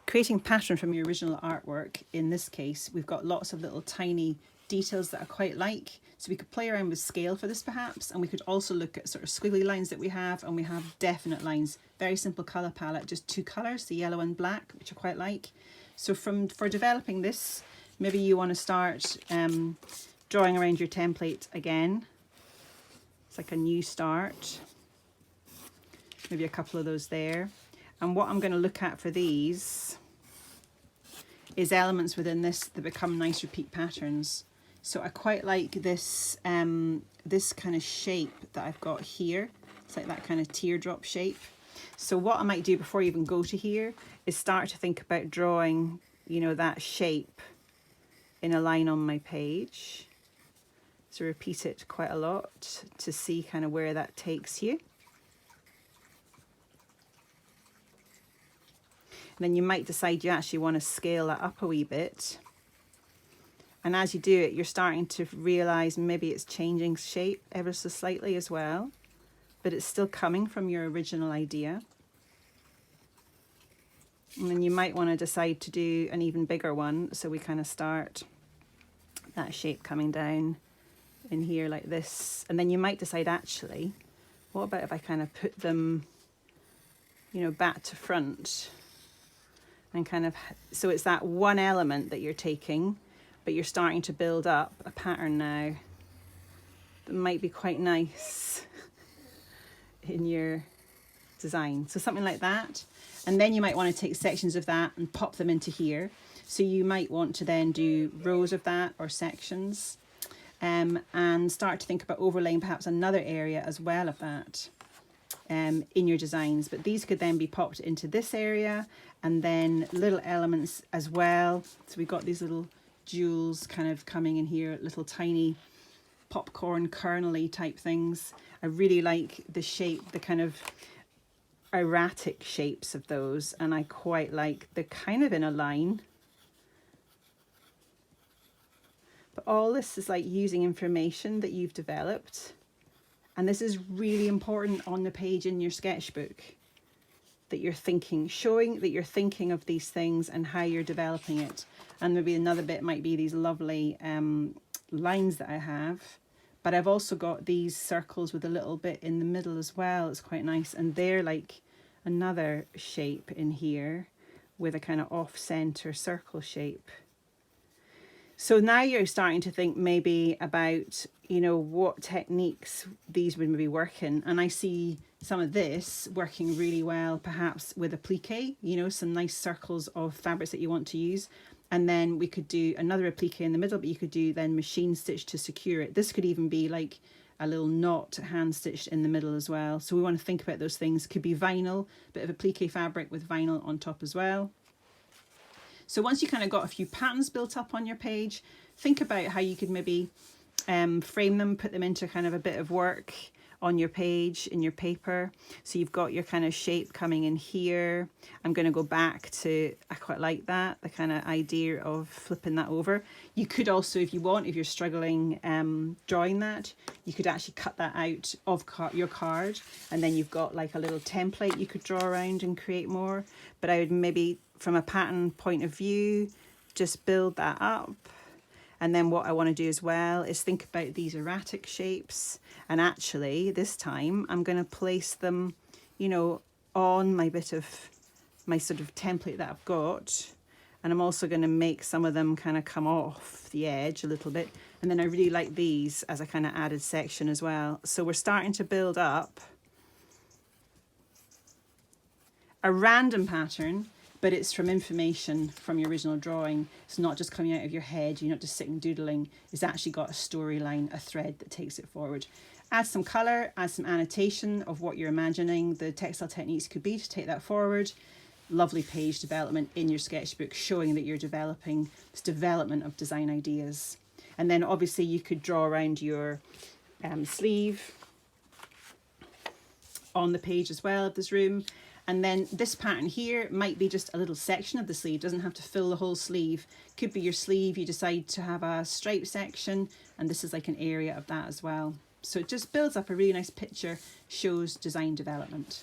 creating pattern from your original artwork, in this case, we've got lots of little tiny details that I quite like. So we could play around with scale for this perhaps, and we could also look at sort of squiggly lines that we have, and we have definite lines. Very simple colour palette, just 2 colours, the yellow and black, which I quite like. So for developing this, maybe you want to start drawing around your template again. It's like a new start. Maybe a couple of those there. And what I'm going to look at for these is elements within this that become nice repeat patterns. So I quite like this this kind of shape that I've got here. It's like that kind of teardrop shape. So what I might do before you even go to here is start to think about drawing, you know, that shape in a line on my page. So repeat it quite a lot to see kind of where that takes you. And then you might decide you actually want to scale that up a wee bit. And as you do it, you're starting to realise maybe it's changing shape ever so slightly as well, but it's still coming from your original idea. And then you might want to decide to do an even bigger one. So we kind of start that shape coming down in here like this. And then you might decide, actually, what about if I kind of put them, you know, back to front? And kind of, so it's that one element that you're taking, but you're starting to build up a pattern now that might be quite nice in your design. So something like that. And then you might want to take sections of that and pop them into here. So you might want to then do rows of that or sections, and start to think about overlaying perhaps another area as well of that in your designs. But these could then be popped into this area, and then little elements as well. So we've got these little jewels kind of coming in here, little tiny popcorn kernel-y type things. I really like the shape, the kind of erratic shapes of those, and I quite like the kind of in a line. But all this is like using information that you've developed, and this is really important on the page in your sketchbook, that you're thinking, showing that you're thinking of these things and how you're developing it. And maybe another bit might be these lovely lines that I have, but I've also got these circles with a little bit in the middle as well. It's quite nice, and they're like another shape in here with a kind of off-center circle shape. So now you're starting to think maybe about, you know, what techniques these would maybe work in. And I see some of this working really well, perhaps with applique, you know, some nice circles of fabrics that you want to use. And then we could do another applique in the middle, but you could do then machine stitch to secure it. This could even be like a little knot hand stitched in the middle as well. So we want to think about those things. Could be vinyl, bit of applique fabric with vinyl on top as well. So once you kind of got a few patterns built up on your page, think about how you could maybe frame them, put them into kind of a bit of work on your page, in your paper. So you've got your kind of shape coming in here. I'm going to go back to, I quite like that, the kind of idea of flipping that over. You could also, if you want, if you're struggling drawing that, you could actually cut that out of your card, and then you've got like a little template you could draw around and create more. But I would maybe, from a pattern point of view, just build that up. And then what I want to do as well is think about these erratic shapes. And actually, this time, I'm going to place them, you know, on my bit of, my sort of template that I've got. And I'm also going to make some of them kind of come off the edge a little bit. And then I really like these as a kind of added section as well. So we're starting to build up a random pattern, but it's from information from your original drawing. It's not just coming out of your head. You're not just sitting doodling. It's actually got a storyline, a thread that takes it forward. Add some colour, add some annotation of what you're imagining the textile techniques could be to take that forward. Lovely page development in your sketchbook, showing that you're developing this development of design ideas. And then obviously you could draw around your sleeve on the page as well of this room. And then this pattern here might be just a little section of the sleeve. Doesn't have to fill the whole sleeve. Could be your sleeve, you decide to have a stripe section, and this is like an area of that as well. So it just builds up a really nice picture, shows design development.